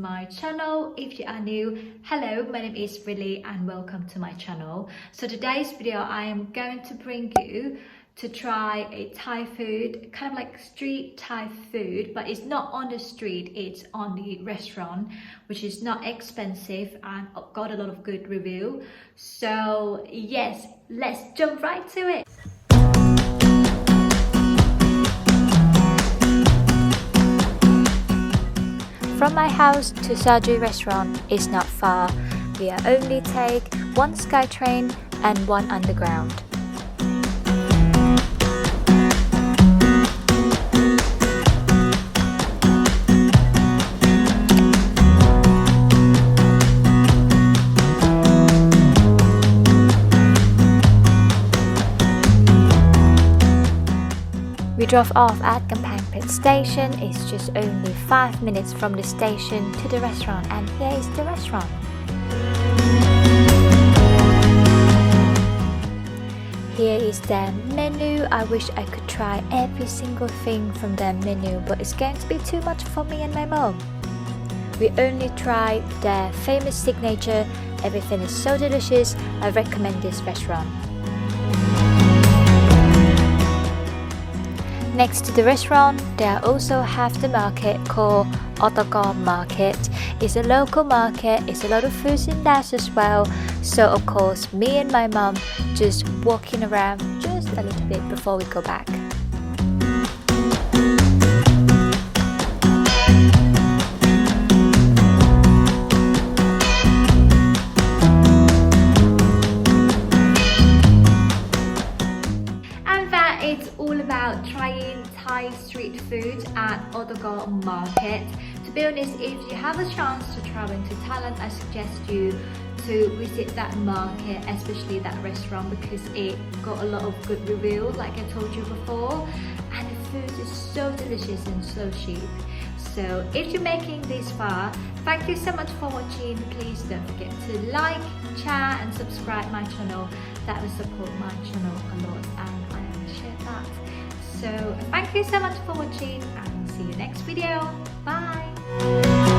my channel. If you are new, hello, my name is Riley and welcome to my channel. So today's video I am going to bring you to try a Thai food, kind of like street Thai food, but it's not on the street, it's on the restaurant, which is not expensive and got a lot of good review. So yes, let's jump right to it. From my house to Saju restaurant is not far. We only take one SkyTrain and one underground. We drove off at Pit station. It's just only 5 minutes from the station to the restaurant, and here is the restaurant. Here is their menu. I wish I could try every single thing from their menu, but it's going to be too much for me and my mom. We only tried their famous signature. Everything is so delicious. I recommend this restaurant. Next to the restaurant, they also have the market called TOR market. It's a local market, it's a lot of foods in there as well. So of course, me and my mom just walking around just a little bit before we go back. It's all about trying Thai street food at TOR market. To be honest, if you have a chance to travel to Thailand, I suggest you to visit that market, especially that restaurant, because it got a lot of good review like I told you before, and the food is so delicious and so cheap. So if you're making this far, thank you so much for watching. Please don't forget to like, share and subscribe my channel. That will support my channel a lot, and I appreciate that. So thank you so much for watching and see you next video. Bye.